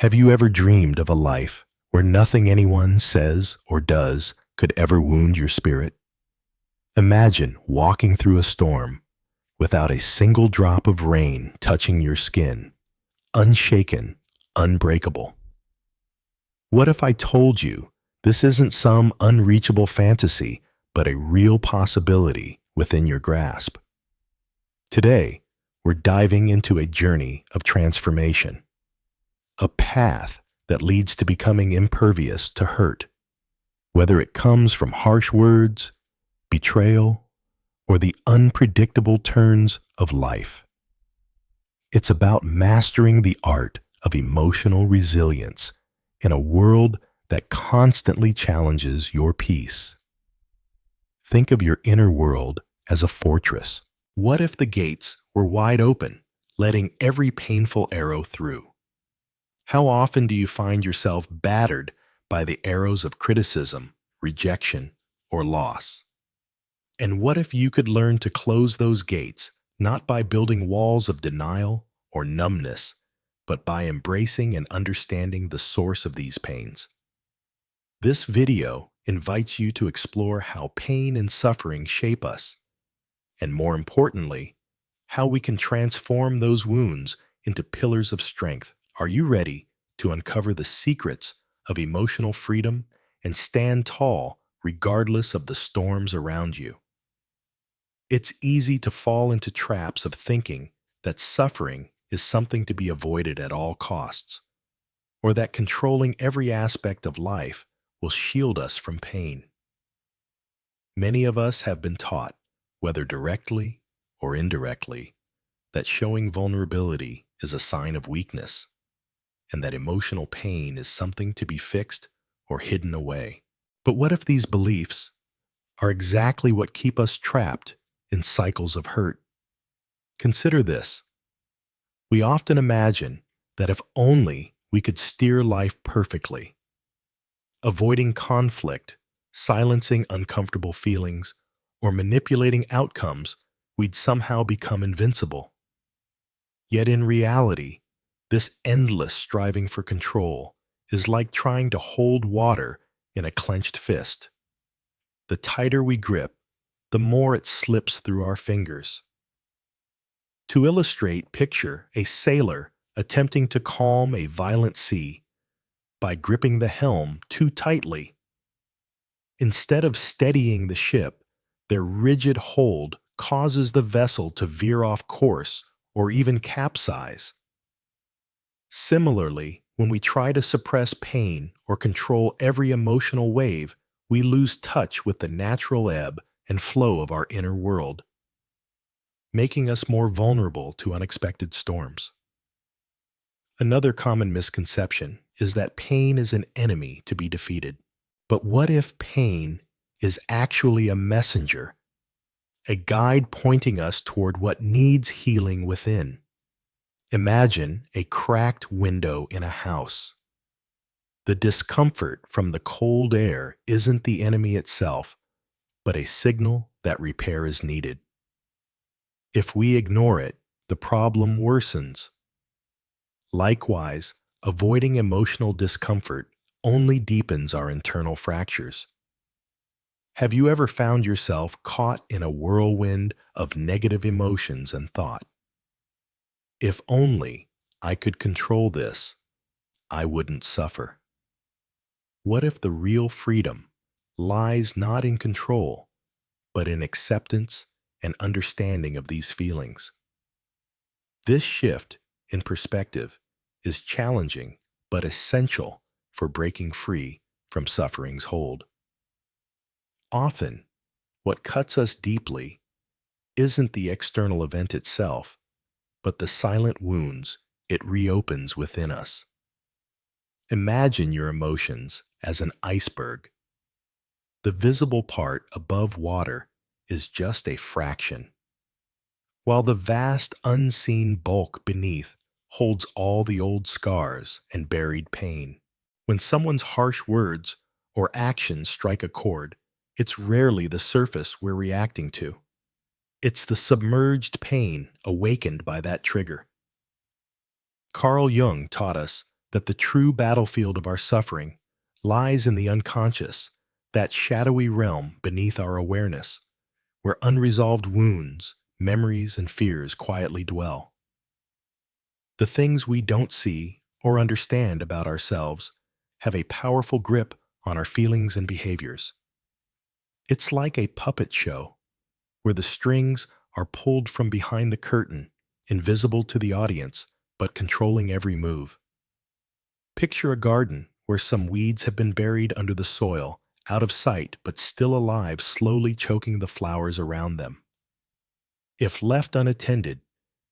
Have you ever dreamed of a life where nothing anyone says or does could ever wound your spirit? Imagine walking through a storm without a single drop of rain touching your skin, unshaken, unbreakable. What if I told you this isn't some unreachable fantasy, but a real possibility within your grasp? Today, we're diving into a journey of transformation, a path that leads to becoming impervious to hurt, whether it comes from harsh words, betrayal, or the unpredictable turns of life. It's about mastering the art of emotional resilience in a world that constantly challenges your peace. Think of your inner world as a fortress. What if the gates were wide open, letting every painful arrow through? How often do you find yourself battered by the arrows of criticism, rejection, or loss? And what if you could learn to close those gates, not by building walls of denial or numbness, but by embracing and understanding the source of these pains? This video invites you to explore how pain and suffering shape us, and more importantly, how we can transform those wounds into pillars of strength. Are you ready to uncover the secrets of emotional freedom and stand tall regardless of the storms around you? It's easy to fall into traps of thinking that suffering is something to be avoided at all costs, or that controlling every aspect of life will shield us from pain. Many of us have been taught, whether directly or indirectly, that showing vulnerability is a sign of weakness, and that emotional pain is something to be fixed or hidden away. But what if these beliefs are exactly what keep us trapped in cycles of hurt? Consider this. We often imagine that if only we could steer life perfectly, avoiding conflict, silencing uncomfortable feelings, or manipulating outcomes, we'd somehow become invincible. Yet in reality, this endless striving for control is like trying to hold water in a clenched fist. The tighter we grip, the more it slips through our fingers. To illustrate, picture a sailor attempting to calm a violent sea by gripping the helm too tightly. Instead of steadying the ship, their rigid hold causes the vessel to veer off course or even capsize. Similarly, when we try to suppress pain or control every emotional wave, we lose touch with the natural ebb and flow of our inner world, making us more vulnerable to unexpected storms. Another common misconception is that pain is an enemy to be defeated. But what if pain is actually a messenger, a guide pointing us toward what needs healing within? Imagine a cracked window in a house. The discomfort from the cold air isn't the enemy itself, but a signal that repair is needed. If we ignore it, the problem worsens. Likewise, avoiding emotional discomfort only deepens our internal fractures. Have you ever found yourself caught in a whirlwind of negative emotions and thought, "If only I could control this, I wouldn't suffer"? What if the real freedom lies not in control, but in acceptance and understanding of these feelings? This shift in perspective is challenging but essential for breaking free from suffering's hold. Often, what cuts us deeply isn't the external event itself, but the silent wounds it reopens within us. Imagine your emotions as an iceberg. The visible part above water is just a fraction, while the vast unseen bulk beneath holds all the old scars and buried pain. When someone's harsh words or actions strike a chord, it's rarely the surface we're reacting to. It's the submerged pain awakened by that trigger. Carl Jung taught us that the true battlefield of our suffering lies in the unconscious, that shadowy realm beneath our awareness, where unresolved wounds, memories, and fears quietly dwell. The things we don't see or understand about ourselves have a powerful grip on our feelings and behaviors. It's like a puppet show, where the strings are pulled from behind the curtain, invisible to the audience, but controlling every move. Picture a garden where some weeds have been buried under the soil, out of sight but still alive, slowly choking the flowers around them. If left unattended,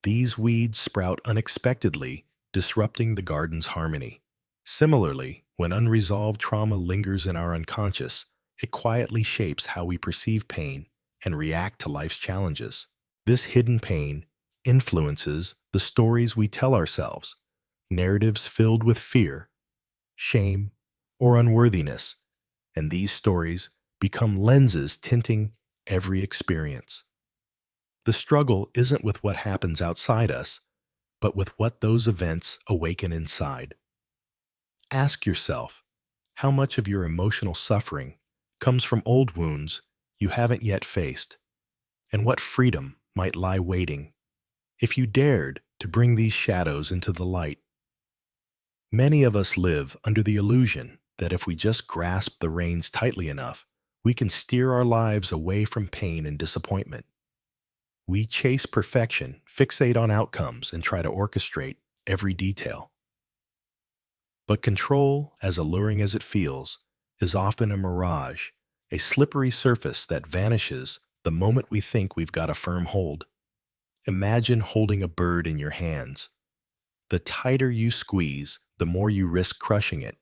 these weeds sprout unexpectedly, disrupting the garden's harmony. Similarly, when unresolved trauma lingers in our unconscious, it quietly shapes how we perceive pain and react to life's challenges. This hidden pain influences the stories we tell ourselves, narratives filled with fear, shame, or unworthiness, and these stories become lenses tinting every experience. The struggle isn't with what happens outside us, but with what those events awaken inside. Ask yourself, how much of your emotional suffering comes from old wounds you haven't yet faced, and what freedom might lie waiting if you dared to bring these shadows into the light? Many of us live under the illusion that if we just grasp the reins tightly enough, we can steer our lives away from pain and disappointment. We chase perfection, fixate on outcomes, and try to orchestrate every detail. But control, as alluring as it feels, is often a mirage, a slippery surface that vanishes the moment we think we've got a firm hold. Imagine holding a bird in your hands. The tighter you squeeze, the more you risk crushing it.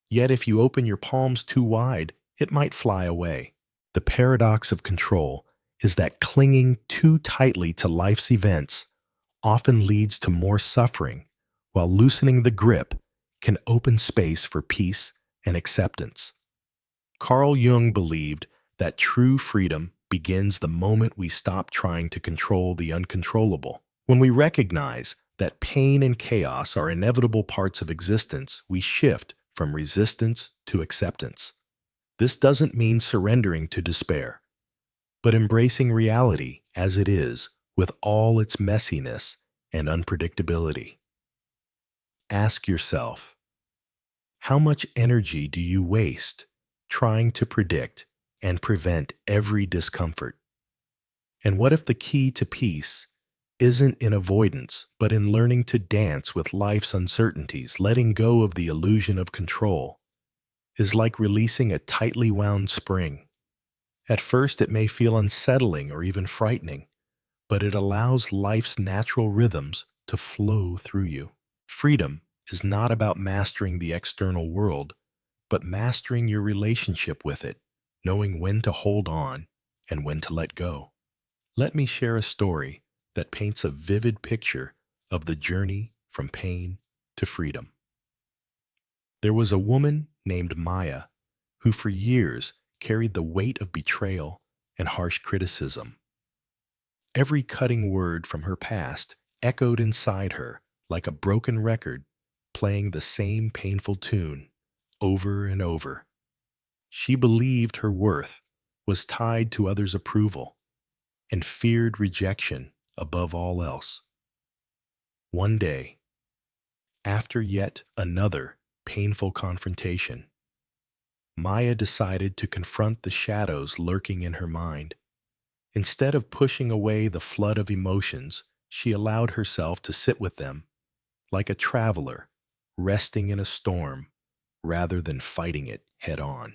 Yet if you open your palms too wide, it might fly away. The paradox of control is that clinging too tightly to life's events often leads to more suffering, while loosening the grip can open space for peace and acceptance. Carl Jung believed that true freedom begins the moment we stop trying to control the uncontrollable. When we recognize that pain and chaos are inevitable parts of existence, we shift from resistance to acceptance. This doesn't mean surrendering to despair, but embracing reality as it is, with all its messiness and unpredictability. Ask yourself, how much energy do you waste trying to predict and prevent every discomfort? And what if the key to peace isn't in avoidance, but in learning to dance with life's uncertainties? Letting go of the illusion of control is like releasing a tightly wound spring. At first, it may feel unsettling or even frightening, but it allows life's natural rhythms to flow through you. Freedom is not about mastering the external world, but mastering your relationship with it, knowing when to hold on and when to let go. Let me share a story that paints a vivid picture of the journey from pain to freedom. There was a woman named Maya who for years carried the weight of betrayal and harsh criticism. Every cutting word from her past echoed inside her like a broken record, playing the same painful tune over and over. She believed her worth was tied to others' approval and feared rejection above all else. One day, after yet another painful confrontation, Maya decided to confront the shadows lurking in her mind. Instead of pushing away the flood of emotions, she allowed herself to sit with them like a traveler resting in a storm rather than fighting it head on.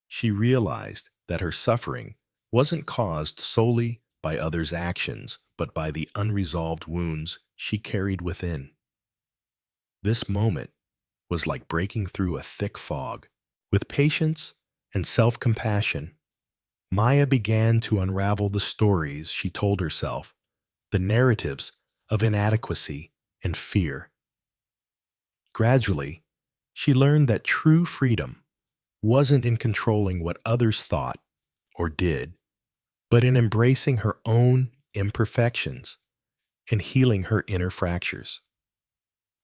She realized that her suffering wasn't caused solely by others' actions, but by the unresolved wounds she carried within. This moment was like breaking through a thick fog. With patience and self-compassion, Maya began to unravel the stories she told herself, the narratives of inadequacy and fear. Gradually, she learned that true freedom wasn't in controlling what others thought or did, but in embracing her own imperfections and healing her inner fractures.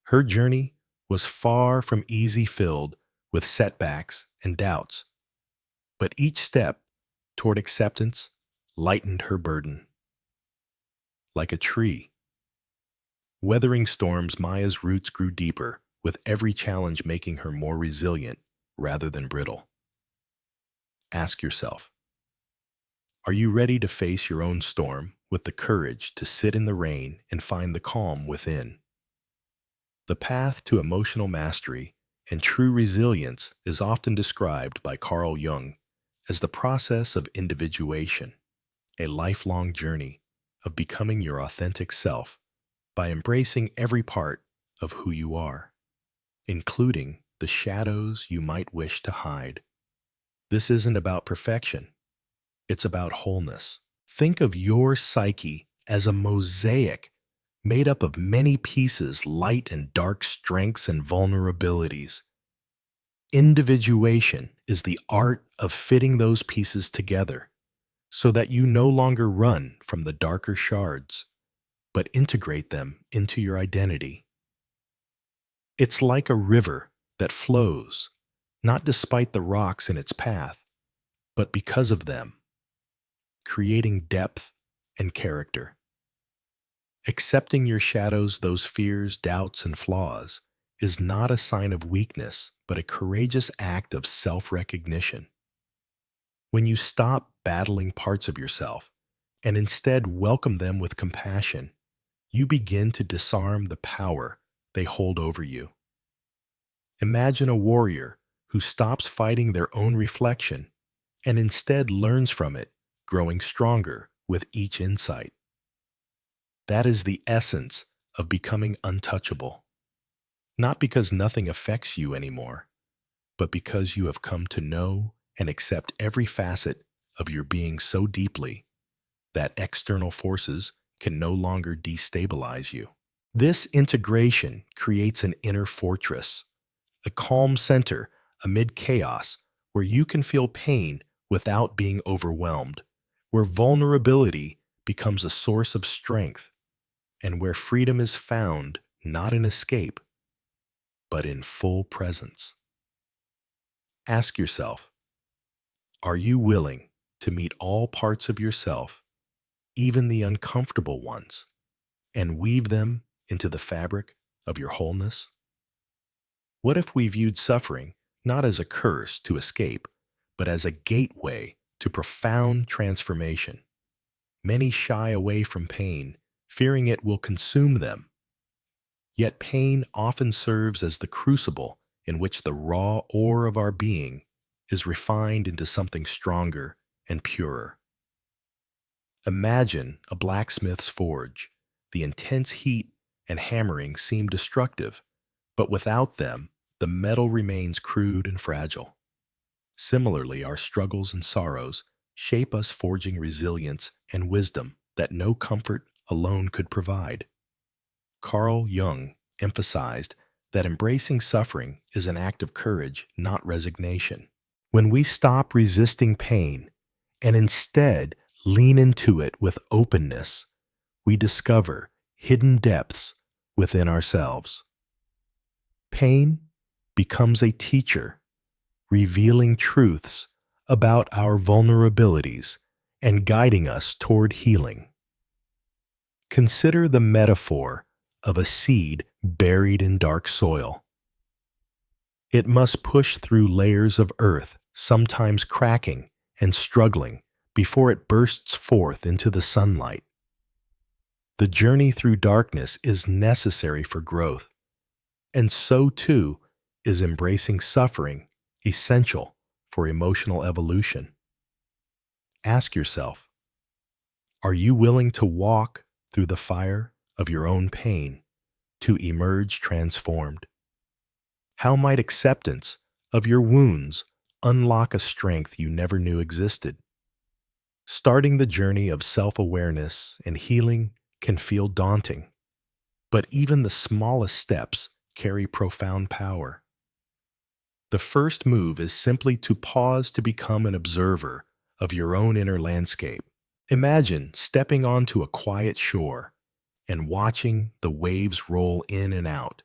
Her journey was far from easy, filled with setbacks and doubts, but each step toward acceptance lightened her burden. Like a tree, weathering storms, Maya's roots grew deeper, with every challenge making her more resilient rather than brittle. Ask yourself, are you ready to face your own storm with the courage to sit in the rain and find the calm within? The path to emotional mastery and true resilience is often described by Carl Jung as the process of individuation, a lifelong journey of becoming your authentic self by embracing every part of who you are, including the shadows you might wish to hide. This isn't about perfection. It's about wholeness. Think of your psyche as a mosaic made up of many pieces, light and dark strengths and vulnerabilities. Individuation is the art of fitting those pieces together so that you no longer run from the darker shards, but integrate them into your identity. It's like a river that flows, not despite the rocks in its path, but because of them, creating depth and character. Accepting your shadows, those fears, doubts, and flaws, is not a sign of weakness, but a courageous act of self-recognition. When you stop battling parts of yourself and instead welcome them with compassion, you begin to disarm the power they hold over you. Imagine a warrior who stops fighting their own reflection and instead learns from it, growing stronger with each insight. That is the essence of becoming untouchable. Not because nothing affects you anymore, but because you have come to know and accept every facet of your being so deeply that external forces can no longer destabilize you. This integration creates an inner fortress, a calm center amid chaos where you can feel pain without being overwhelmed, where vulnerability becomes a source of strength, and where freedom is found not in escape, but in full presence. Ask yourself, are you willing to meet all parts of yourself, even the uncomfortable ones, and weave them into the fabric of your wholeness? What if we viewed suffering not as a curse to escape, but as a gateway to profound transformation? Many shy away from pain, fearing it will consume them. Yet pain often serves as the crucible in which the raw ore of our being is refined into something stronger and purer. Imagine a blacksmith's forge. The intense heat and hammering seem destructive, but without them, the metal remains crude and fragile. Similarly, our struggles and sorrows shape us, forging resilience and wisdom that no comfort alone could provide. Carl Jung emphasized that embracing suffering is an act of courage, not resignation. When we stop resisting pain and instead lean into it with openness, we discover hidden depths within ourselves. Pain becomes a teacher, revealing truths about our vulnerabilities and guiding us toward healing. Consider the metaphor of a seed buried in dark soil. It must push through layers of earth, sometimes cracking and struggling, before it bursts forth into the sunlight. The journey through darkness is necessary for growth, and so too is embracing suffering, essential for emotional evolution. Ask yourself, are you willing to walk through the fire of your own pain to emerge transformed? How might acceptance of your wounds unlock a strength you never knew existed? Starting the journey of self-awareness and healing can feel daunting, but even the smallest steps carry profound power. The first move is simply to pause to become an observer of your own inner landscape. Imagine stepping onto a quiet shore and watching the waves roll in and out,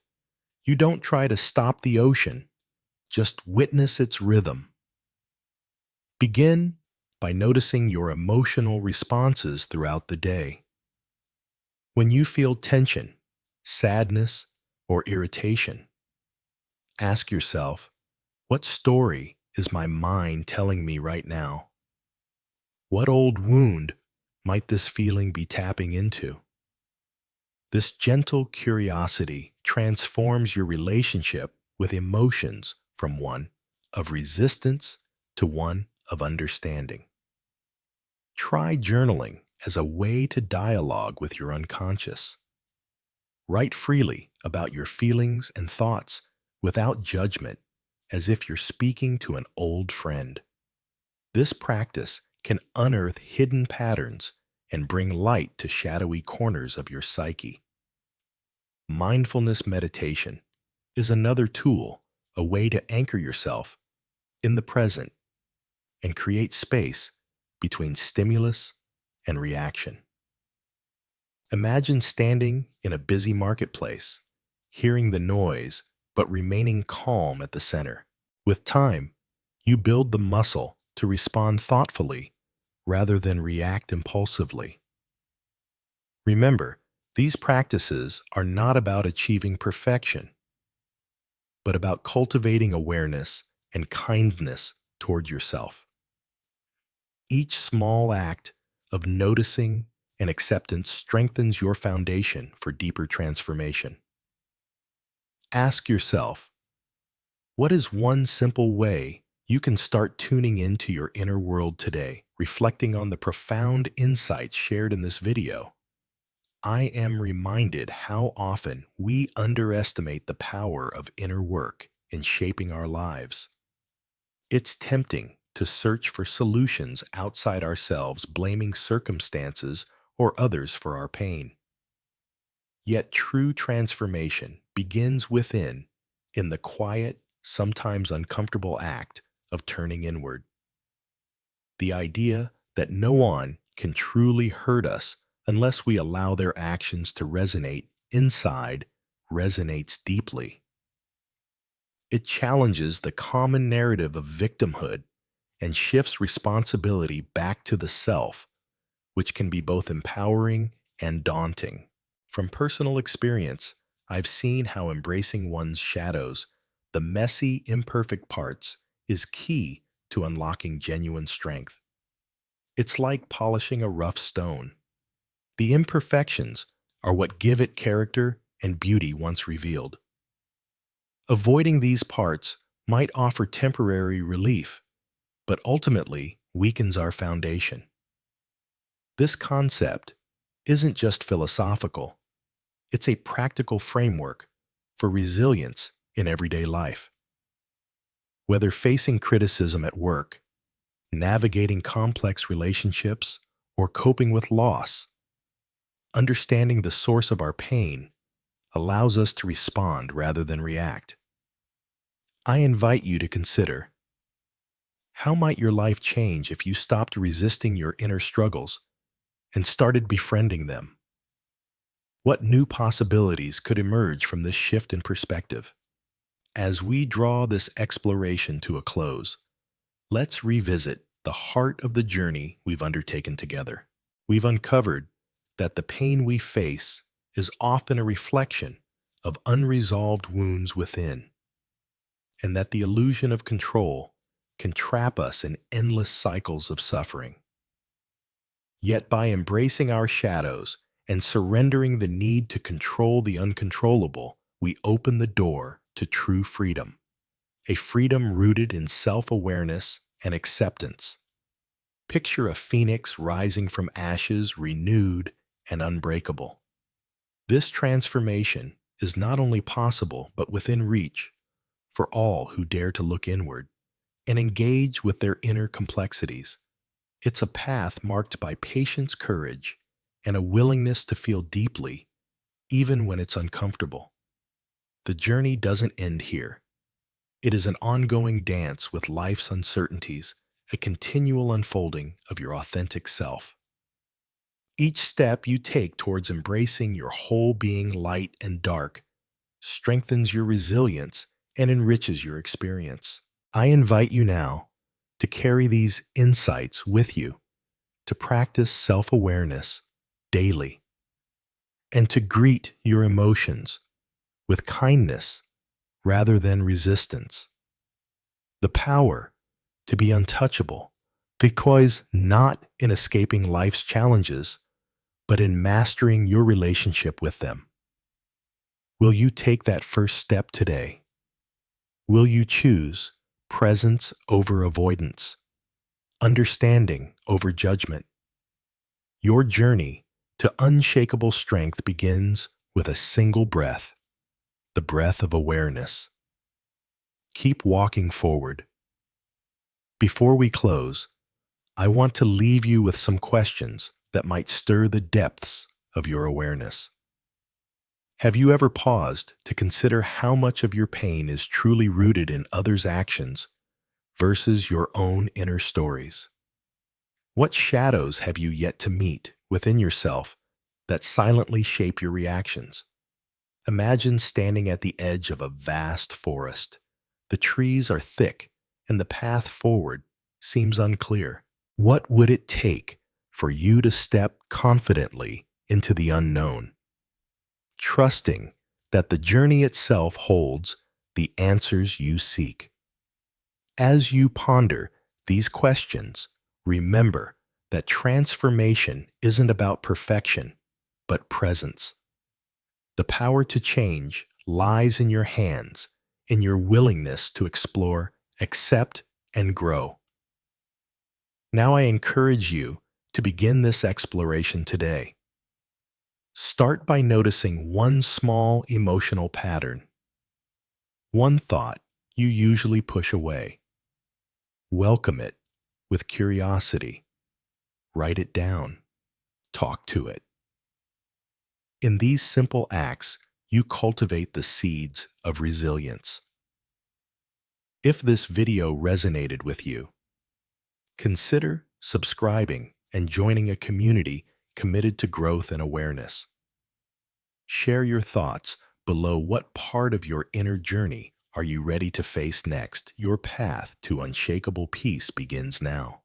You don't try to stop the ocean, just witness its rhythm. Begin by noticing your emotional responses throughout the day. When you feel tension, sadness, or irritation, ask yourself, what story is my mind telling me right now? What old wound might this feeling be tapping into? This gentle curiosity transforms your relationship with emotions from one of resistance to one of understanding. Try journaling as a way to dialogue with your unconscious. Write freely about your feelings and thoughts without judgment, as if you're speaking to an old friend. This practice can unearth hidden patterns and bring light to shadowy corners of your psyche. Mindfulness meditation is another tool, a way to anchor yourself in the present and create space between stimulus and reaction. Imagine standing in a busy marketplace, hearing the noise but remaining calm at the center. With time, you build the muscle to respond thoughtfully rather than react impulsively. Remember, these practices are not about achieving perfection, but about cultivating awareness and kindness toward yourself. Each small act of noticing and acceptance strengthens your foundation for deeper transformation. Ask yourself, what is one simple way you can start tuning into your inner world today, reflecting on the profound insights shared in this video? I am reminded how often we underestimate the power of inner work in shaping our lives. It's tempting to search for solutions outside ourselves, blaming circumstances or others for our pain. Yet true transformation begins within, in the quiet, sometimes uncomfortable act of turning inward. The idea that no one can truly hurt us unless we allow their actions to resonate inside resonates deeply. It challenges the common narrative of victimhood and shifts responsibility back to the self, which can be both empowering and daunting. From personal experience, I've seen how embracing one's shadows, the messy, imperfect parts, is key to unlocking genuine strength. It's like polishing a rough stone. The imperfections are what give it character and beauty once revealed. Avoiding these parts might offer temporary relief, but ultimately weakens our foundation. This concept isn't just philosophical, it's a practical framework for resilience in everyday life. Whether facing criticism at work, navigating complex relationships, or coping with loss, understanding the source of our pain allows us to respond rather than react. I invite you to consider, how might your life change if you stopped resisting your inner struggles and started befriending them? What new possibilities could emerge from this shift in perspective? As we draw this exploration to a close, let's revisit the heart of the journey we've undertaken together. We've uncovered that the pain we face is often a reflection of unresolved wounds within, and that the illusion of control can trap us in endless cycles of suffering. Yet by embracing our shadows and surrendering the need to control the uncontrollable, we open the door to true freedom, a freedom rooted in self-awareness and acceptance. Picture a phoenix rising from ashes, renewed and unbreakable. This transformation is not only possible but within reach for all who dare to look inward and engage with their inner complexities. It's a path marked by patience, courage, and a willingness to feel deeply, even when it's uncomfortable. The journey doesn't end here. It is an ongoing dance with life's uncertainties, a continual unfolding of your authentic self. Each step you take towards embracing your whole being, light and dark, strengthens your resilience, and enriches your experience. I invite you now to carry these insights with you, to practice self-awareness daily, and to greet your emotions with kindness rather than resistance. The power to be untouchable, because not in escaping life's challenges, but in mastering your relationship with them. Will you take that first step today? Will you choose presence over avoidance, understanding over judgment? Your journey to unshakable strength begins with a single breath, the breath of awareness. Keep walking forward. Before we close, I want to leave you with some questions that might stir the depths of your awareness. Have you ever paused to consider how much of your pain is truly rooted in others' actions versus your own inner stories? What shadows have you yet to meet within yourself that silently shape your reactions? Imagine standing at the edge of a vast forest. The trees are thick and the path forward seems unclear. What would it take for you to step confidently into the unknown, trusting that the journey itself holds the answers you seek? As you ponder these questions, remember that transformation isn't about perfection, but presence. The power to change lies in your hands, in your willingness to explore, accept, and grow. Now I encourage you to begin this exploration today. Start by noticing one small emotional pattern, one thought you usually push away. Welcome it with curiosity. Write it down. Talk to it. In these simple acts, you cultivate the seeds of resilience. If this video resonated with you, consider subscribing and joining a community committed to growth and awareness. Share your thoughts below. What part of your inner journey are you ready to face next? Your path to unshakable peace begins now.